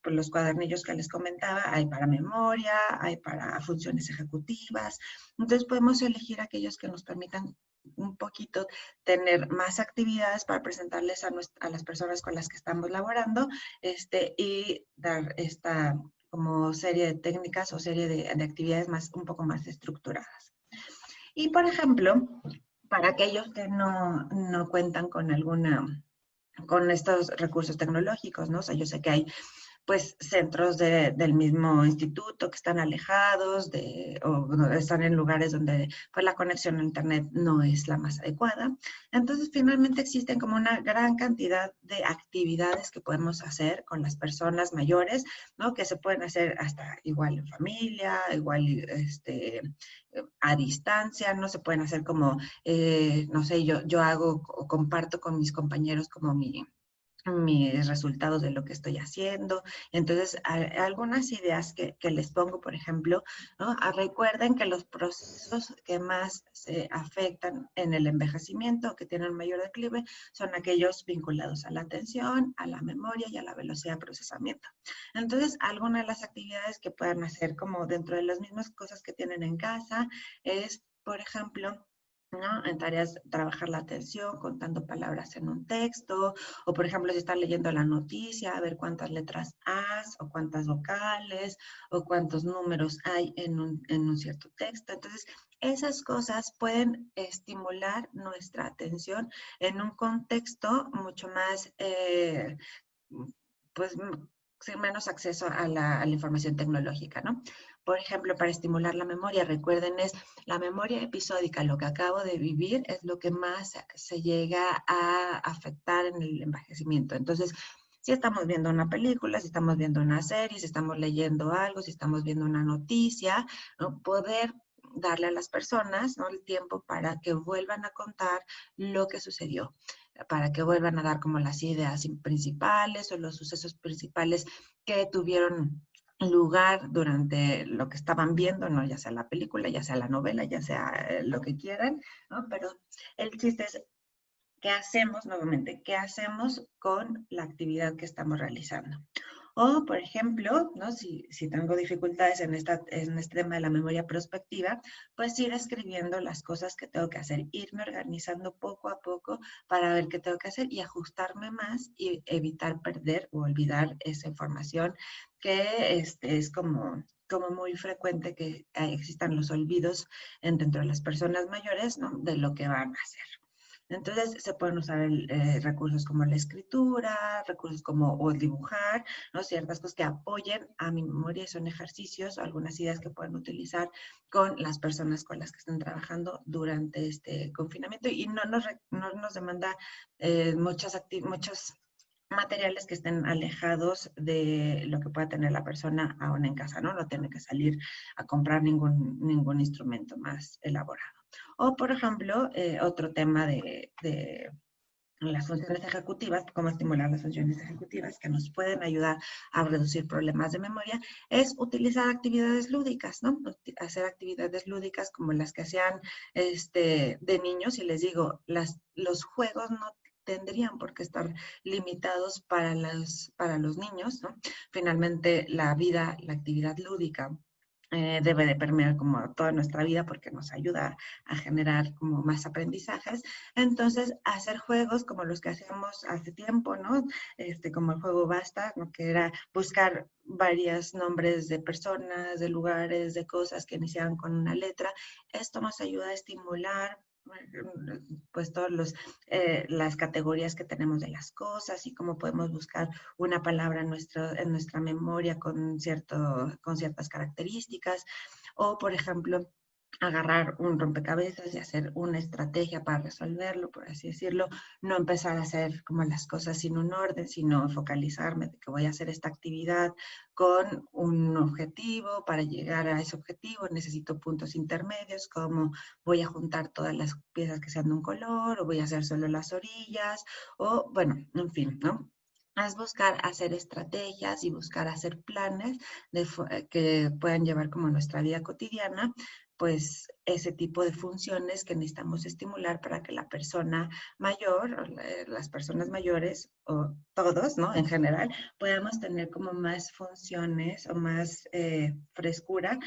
pues los cuadernillos que les comentaba, hay para memoria, hay para funciones ejecutivas. Entonces, podemos elegir aquellos que nos permitan un poquito tener más actividades para presentarles a las personas con las que estamos laborando, y dar esta como serie de técnicas o serie de actividades un poco más estructuradas. Y, por ejemplo, para aquellos que no cuentan con estos recursos tecnológicos, ¿no? O sea, yo sé que hay pues centros del mismo instituto que están alejados o no, están en lugares donde pues la conexión a internet no es la más adecuada. Entonces, finalmente existen como una gran cantidad de actividades que podemos hacer con las personas mayores, ¿no? Que se pueden hacer hasta igual en familia, igual a distancia, no se pueden hacer como, no sé, yo hago o comparto con mis compañeros como mis resultados de lo que estoy haciendo. Entonces, algunas ideas que les pongo, por ejemplo, ¿no? Recuerden que los procesos que más se afectan en el envejecimiento, que tienen mayor declive, son aquellos vinculados a la atención, a la memoria y a la velocidad de procesamiento. Entonces, algunas de las actividades que puedan hacer como dentro de las mismas cosas que tienen en casa es, por ejemplo, ¿no? En tareas, trabajar la atención, contando palabras en un texto, o por ejemplo, si están leyendo la noticia, a ver cuántas letras has, o cuántas vocales, o cuántos números hay en un cierto texto. Entonces, esas cosas pueden estimular nuestra atención en un contexto mucho más, pues, sin menos acceso a la información tecnológica, ¿no? Por ejemplo, para estimular la memoria, recuerden, es la memoria episódica, lo que acabo de vivir es lo que más se llega a afectar en el envejecimiento. Entonces, si estamos viendo una película, si estamos viendo una serie, si estamos leyendo algo, si estamos viendo una noticia, ¿no? Poder darle a las personas, ¿no? El tiempo para que vuelvan a contar lo que sucedió, para que vuelvan a dar como las ideas principales o los sucesos principales que tuvieron lugar durante lo que estaban viendo, ¿no? Ya sea la película, ya sea la novela, ya sea lo que quieran, ¿no? Pero el chiste es, ¿qué hacemos nuevamente? ¿Qué hacemos con la actividad que estamos realizando? O, por ejemplo, ¿no? Si tengo dificultades en este tema de la memoria prospectiva, pues ir escribiendo las cosas que tengo que hacer, irme organizando poco a poco para ver qué tengo que hacer y ajustarme más y evitar perder o olvidar esa información que es como muy frecuente que existan los olvidos dentro de las personas mayores, ¿no? De lo que van a hacer. Entonces, se pueden usar recursos como la escritura, recursos como o dibujar, ¿no? Ciertas cosas que apoyen a mi memoria, son ejercicios o algunas ideas que pueden utilizar con las personas con las que están trabajando durante este confinamiento y no nos demanda muchos materiales que estén alejados de lo que pueda tener la persona aún en casa, ¿no? No tiene que salir a comprar ningún instrumento más elaborado. O, por ejemplo, otro tema las funciones ejecutivas, cómo estimular las funciones ejecutivas que nos pueden ayudar a reducir problemas de memoria, es utilizar actividades lúdicas, ¿no? Hacer actividades lúdicas como las que hacían de niños, y les digo, los juegos no tendrían por qué estar limitados para los niños, ¿no? Finalmente, la vida, la actividad lúdica debe de permear como toda nuestra vida porque nos ayuda a generar como más aprendizajes. Entonces, hacer juegos como los que hacíamos hace tiempo, ¿no? Como el juego Basta, ¿no? Que era buscar varios nombres de personas, de lugares, de cosas que iniciaban con una letra. Esto nos ayuda a estimular pues todas las categorías que tenemos de las cosas y cómo podemos buscar una palabra en nuestra memoria con ciertas características, o por ejemplo, agarrar un rompecabezas y hacer una estrategia para resolverlo, por así decirlo, no empezar a hacer como las cosas sin un orden, sino focalizarme de que voy a hacer esta actividad con un objetivo. Para llegar a ese objetivo necesito puntos intermedios, como voy a juntar todas las piezas que sean de un color, o voy a hacer solo las orillas, o bueno, en fin, ¿no? Es buscar hacer estrategias y buscar hacer planes que puedan llevar como nuestra vida cotidiana, pues ese tipo de funciones que necesitamos estimular para que la persona mayor, o las personas mayores, o todos, ¿no? En general, podamos tener como más funciones o más frescura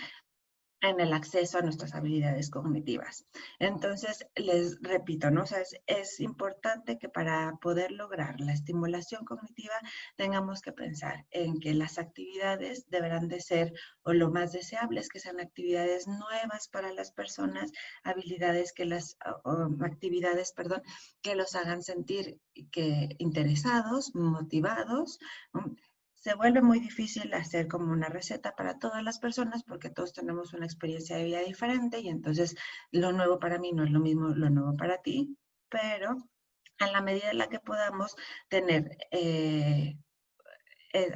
en el acceso a nuestras habilidades cognitivas. Entonces, les repito, ¿no? O sea, es importante que para poder lograr la estimulación cognitiva tengamos que pensar en que las actividades deberán de ser, o lo más deseable es que sean actividades nuevas para las personas, habilidades actividades, perdón, que los hagan sentir interesados, motivados. Se vuelve muy difícil hacer como una receta para todas las personas porque todos tenemos una experiencia de vida diferente, y entonces lo nuevo para mí no es lo mismo lo nuevo para ti, pero en la medida en la que podamos tener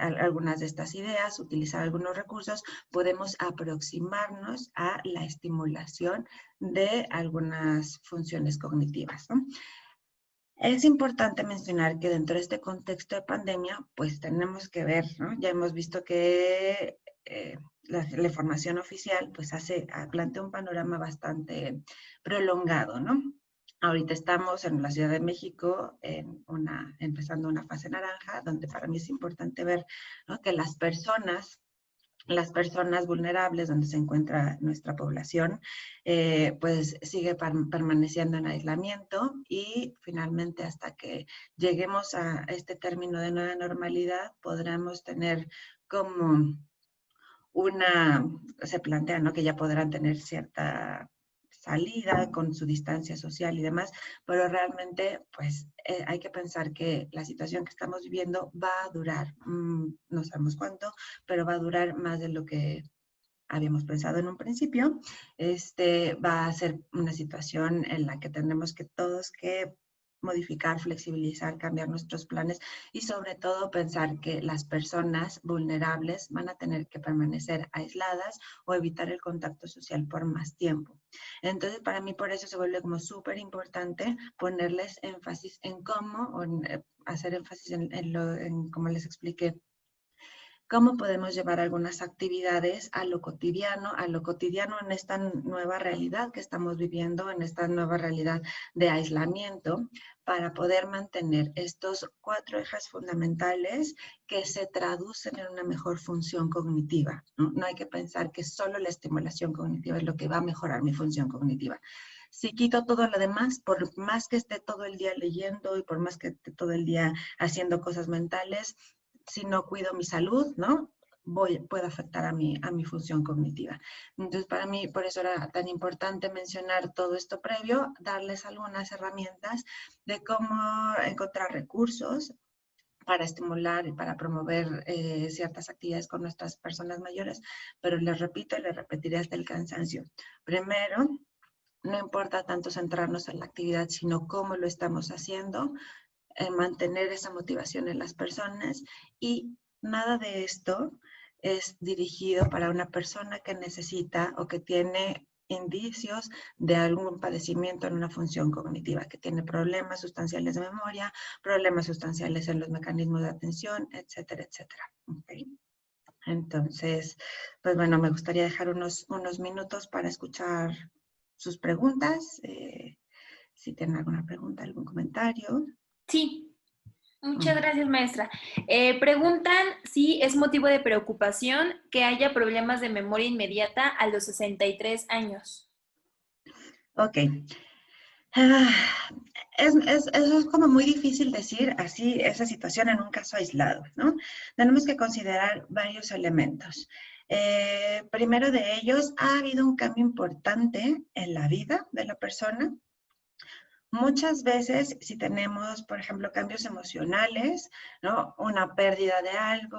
algunas de estas ideas, utilizar algunos recursos, podemos aproximarnos a la estimulación de algunas funciones cognitivas, ¿no? Es importante mencionar que dentro de este contexto de pandemia, pues tenemos que ver, ¿no? Ya hemos visto que la información oficial pues plantea un panorama bastante prolongado, ¿no? Ahorita estamos en la Ciudad de México empezando una fase naranja, donde para mí es importante ver, ¿no?, que las personas vulnerables, donde se encuentra nuestra población, pues sigue permaneciendo en aislamiento, y finalmente hasta que lleguemos a este término de nueva normalidad podremos tener como se plantea, ¿no?, que ya podrán tener cierta salida con su distancia social y demás, pero realmente pues hay que pensar que la situación que estamos viviendo va a durar, no sabemos cuánto, pero va a durar más de lo que habíamos pensado en un principio. Va a ser una situación en la que tendremos que todos que modificar, flexibilizar, cambiar nuestros planes, y sobre todo pensar que las personas vulnerables van a tener que permanecer aisladas o evitar el contacto social por más tiempo. Entonces, para mí por eso se vuelve como súper importante ponerles énfasis en hacer énfasis en como les expliqué, cómo podemos llevar algunas actividades a lo cotidiano en esta nueva realidad que estamos viviendo, en esta nueva realidad de aislamiento, para poder mantener estos 4 ejes fundamentales que se traducen en una mejor función cognitiva, ¿no? No hay que pensar que solo la estimulación cognitiva es lo que va a mejorar mi función cognitiva. Si quito todo lo demás, por más que esté todo el día leyendo y por más que esté todo el día haciendo cosas mentales, si no cuido mi salud, ¿no?, puede afectar a mi función cognitiva. Entonces, para mí, por eso era tan importante mencionar todo esto previo, darles algunas herramientas de cómo encontrar recursos para estimular y para promover ciertas actividades con nuestras personas mayores, pero les repito y les repetiré hasta el cansancio. Primero, no importa tanto centrarnos en la actividad, sino cómo lo estamos haciendo, mantener esa motivación en las personas, y nada de esto es dirigido para una persona que necesita o que tiene indicios de algún padecimiento en una función cognitiva, que tiene problemas sustanciales de memoria, problemas sustanciales en los mecanismos de atención, etcétera, etcétera. ¿Okay? Entonces, pues bueno, me gustaría dejar unos minutos para escuchar sus preguntas. Si tienen alguna pregunta, algún comentario. Sí, muchas gracias, maestra. Preguntan si es motivo de preocupación que haya problemas de memoria inmediata a los 63 años. Ok. Eso es como muy difícil decir así esa situación en un caso aislado, ¿no? Tenemos que considerar varios elementos. Primero de ellos, ha habido un cambio importante en la vida de la persona. Muchas veces, si tenemos, por ejemplo, cambios emocionales, ¿no? Una pérdida de algo,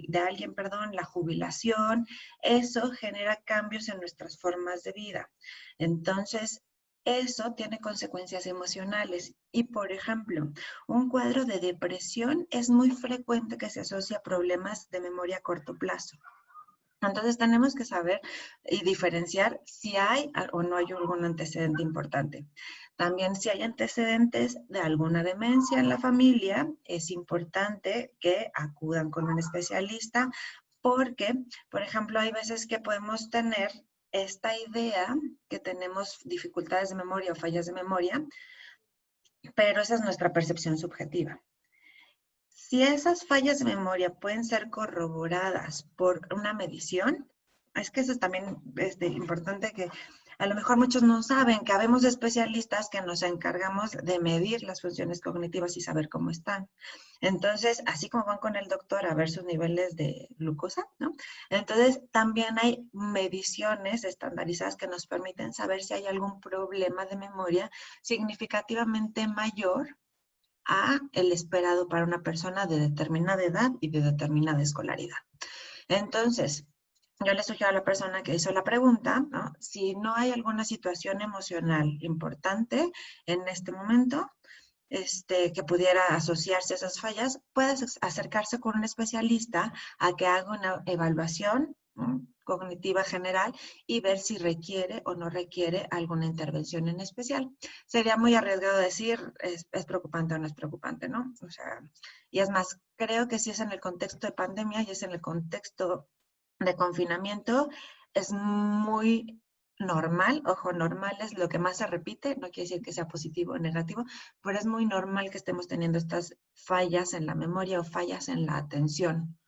de alguien, perdón, la jubilación, eso genera cambios en nuestras formas de vida. Entonces, eso tiene consecuencias emocionales. Y, por ejemplo, un cuadro de depresión es muy frecuente que se asocia a problemas de memoria a corto plazo. Entonces tenemos que saber y diferenciar si hay o no hay algún antecedente importante. También si hay antecedentes de alguna demencia en la familia, es importante que acudan con un especialista porque, por ejemplo, hay veces que podemos tener esta idea que tenemos dificultades de memoria o fallas de memoria, pero esa es nuestra percepción subjetiva. Si esas fallas de memoria pueden ser corroboradas por una medición, es que eso es también importante que a lo mejor muchos no saben que habemos especialistas que nos encargamos de medir las funciones cognitivas y saber cómo están. Entonces, así como van con el doctor a ver sus niveles de glucosa, ¿no? Entonces, también hay mediciones estandarizadas que nos permiten saber si hay algún problema de memoria significativamente mayor a el esperado para una persona de determinada edad y de determinada escolaridad. Entonces, yo le sugiero a la persona que hizo la pregunta, ¿no? Si no hay alguna situación emocional importante en este momento, que pudiera asociarse a esas fallas, puedes acercarse con un especialista a que haga una evaluación, ¿no?, cognitiva general y ver si requiere o no requiere alguna intervención en especial. Sería muy arriesgado decir es preocupante o no es preocupante, ¿no? O sea, y es más, creo que si es en el contexto de pandemia y es en el contexto de confinamiento, es muy normal, ojo, normal es lo que más se repite, no quiere decir que sea positivo o negativo, pero es muy normal que estemos teniendo estas fallas en la memoria o fallas en la atención,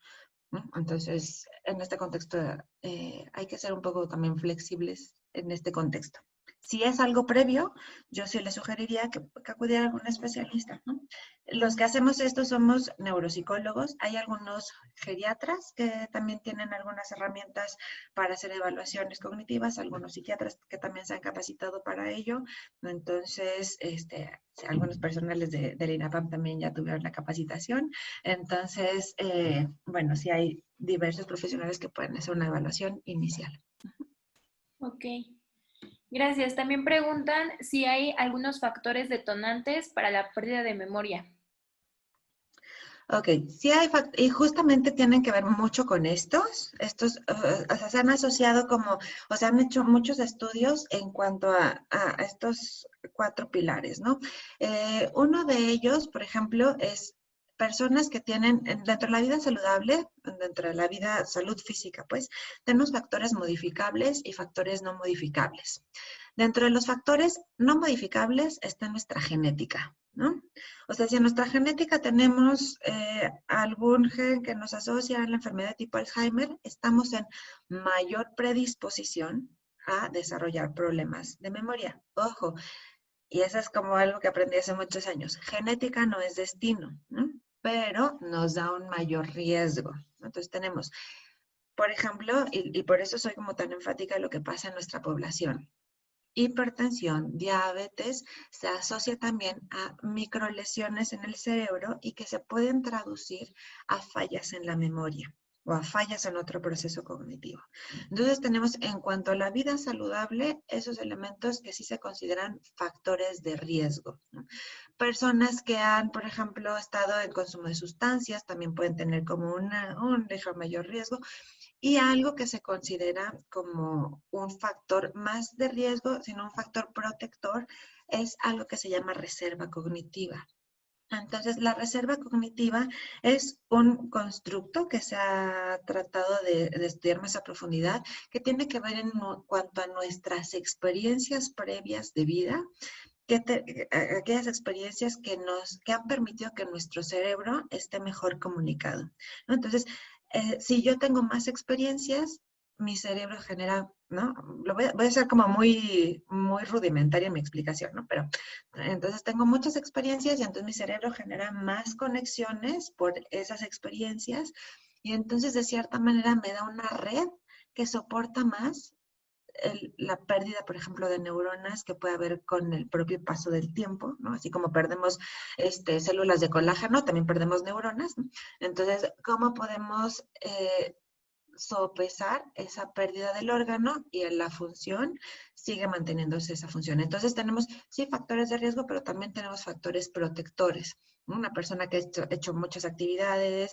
¿no? Entonces, en este contexto hay que ser un poco también flexibles en este contexto. Si es algo previo, yo sí le sugeriría que acudiera a algún especialista, ¿no? Los que hacemos esto somos neuropsicólogos. Hay algunos geriatras que también tienen algunas herramientas para hacer evaluaciones cognitivas, algunos psiquiatras que también se han capacitado para ello. Entonces, algunos personales del INAPAM también ya tuvieron la capacitación. Entonces, bueno, sí hay diversos profesionales que pueden hacer una evaluación inicial. Ok. Gracias. También preguntan si hay algunos factores detonantes para la pérdida de memoria. Ok, sí hay y justamente tienen que ver mucho con estos, o sea, se han asociado como, o sea, han hecho muchos estudios en cuanto a estos 4 pilares, ¿no? Uno de ellos, por ejemplo, es personas que tienen, dentro de la vida saludable, dentro de la vida salud física, pues, tenemos factores modificables y factores no modificables. Dentro de los factores no modificables está nuestra genética, ¿no? O sea, si en nuestra genética tenemos algún gen que nos asocia a la enfermedad de tipo Alzheimer, estamos en mayor predisposición a desarrollar problemas de memoria. Ojo, y eso es como algo que aprendí hace muchos años. Genética no es destino, ¿no? Pero nos da un mayor riesgo. Entonces tenemos, por ejemplo, y por eso soy como tan enfática en lo que pasa en nuestra población. Hipertensión, diabetes, se asocia también a microlesiones en el cerebro y que se pueden traducir a fallas en la memoria. o a fallas en otro proceso cognitivo. Entonces tenemos en cuanto a la vida saludable, esos elementos que sí se consideran factores de riesgo, ¿no? Personas que han, por ejemplo, estado en consumo de sustancias también pueden tener como un ligero mayor riesgo. Y algo que se considera como un factor más de riesgo, sino un factor protector, es algo que se llama reserva cognitiva. Entonces, la reserva cognitiva es un constructo que se ha tratado de estudiar más a profundidad, que tiene que ver en cuanto a nuestras experiencias previas de vida, aquellas experiencias que han permitido que nuestro cerebro esté mejor comunicado, ¿no? Entonces, si yo tengo más experiencias, mi cerebro genera, ¿no? Voy a ser como muy, muy rudimentaria en mi explicación, ¿no? Pero entonces tengo muchas experiencias y entonces mi cerebro genera más conexiones por esas experiencias y entonces de cierta manera me da una red que soporta más la pérdida, por ejemplo, de neuronas que puede haber con el propio paso del tiempo, ¿no? Así como perdemos células de colágeno, también perdemos neuronas, ¿no? Entonces, ¿cómo podemos sopesar esa pérdida del órgano y en la función sigue manteniéndose esa función? Entonces tenemos, sí, factores de riesgo, pero también tenemos factores protectores, ¿no? Una persona que ha hecho muchas actividades.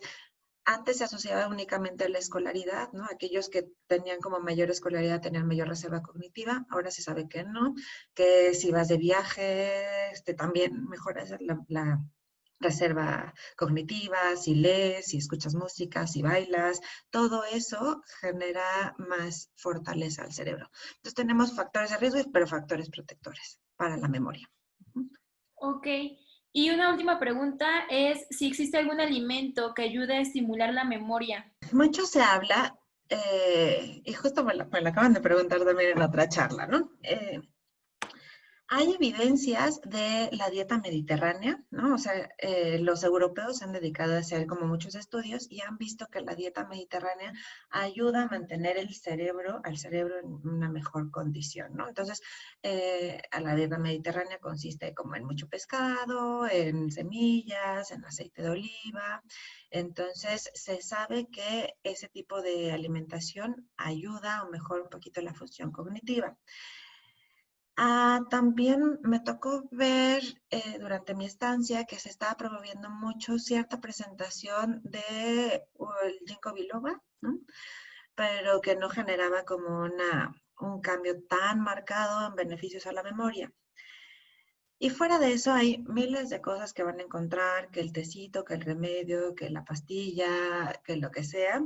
Antes se asociaba únicamente a la escolaridad, ¿no? Aquellos que tenían como mayor escolaridad tenían mayor reserva cognitiva. Ahora se sabe que no, que si vas de viaje, también mejoras la reserva cognitiva, si lees, si escuchas música, si bailas, todo eso genera más fortaleza al cerebro. Entonces tenemos factores de riesgo, pero factores protectores para la memoria. Ok. Y una última pregunta es si existe algún alimento que ayude a estimular la memoria. Mucho se habla, y justo me lo acaban de preguntar también en otra charla, ¿no? Hay evidencias de la dieta mediterránea, ¿no? O sea, los europeos se han dedicado a hacer como muchos estudios y han visto que la dieta mediterránea ayuda a mantener al cerebro en una mejor condición, ¿no? Entonces, a la dieta mediterránea consiste como en mucho pescado, en semillas, en aceite de oliva. Entonces, se sabe que ese tipo de alimentación ayuda o mejora un poquito la función cognitiva. También me tocó ver durante mi estancia que se estaba promoviendo mucho cierta presentación de el ginkgo biloba, ¿no? Pero que no generaba como un cambio tan marcado en beneficios a la memoria. Y fuera de eso hay miles de cosas que van a encontrar, que el tecito, que el remedio, que la pastilla, que lo que sea,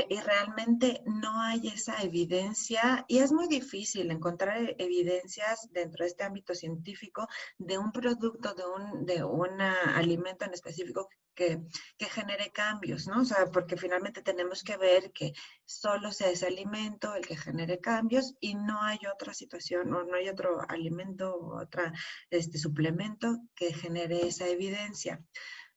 y realmente no hay esa evidencia y es muy difícil encontrar evidencias dentro de este ámbito científico de un producto, de un alimento en específico que genere cambios, ¿no? O sea, porque finalmente tenemos que ver que solo sea ese alimento el que genere cambios y no hay otra situación o no hay otro alimento o otro suplemento que genere esa evidencia.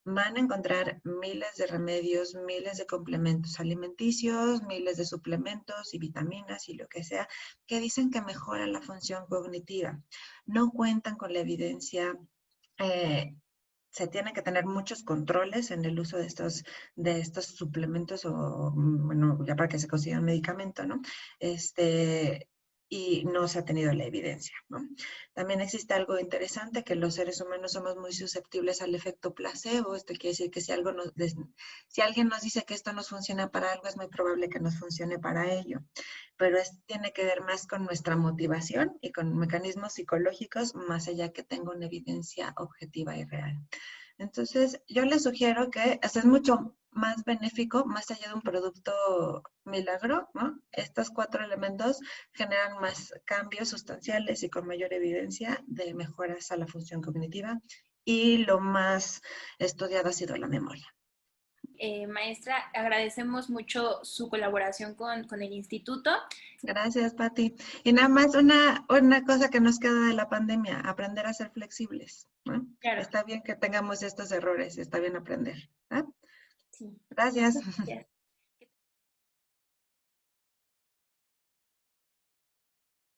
Van a encontrar miles de remedios, miles de complementos alimenticios, miles de suplementos y vitaminas y lo que sea, que dicen que mejoran la función cognitiva. No cuentan con la evidencia. Se tienen que tener muchos controles en el uso de estos suplementos o, bueno, ya para que se considere un medicamento, ¿no? Y no se ha tenido la evidencia, ¿no? También existe algo interesante, que los seres humanos somos muy susceptibles al efecto placebo. Esto quiere decir que si alguien nos dice que esto nos funciona para algo, es muy probable que nos funcione para ello. Pero tiene que ver más con nuestra motivación y con mecanismos psicológicos, más allá que tenga una evidencia objetiva y real. Entonces, yo les sugiero que es mucho más benéfico, más allá de un producto milagro, ¿no? Estos 4 elementos generan más cambios sustanciales y con mayor evidencia de mejoras a la función cognitiva y lo más estudiado ha sido la memoria. Maestra, agradecemos mucho su colaboración con el instituto. Gracias, Pati. Y nada más una cosa que nos queda de la pandemia, aprender a ser flexibles, ¿no? Claro. Está bien que tengamos estos errores, está bien aprender, ¿eh? Sí. Gracias. Gracias.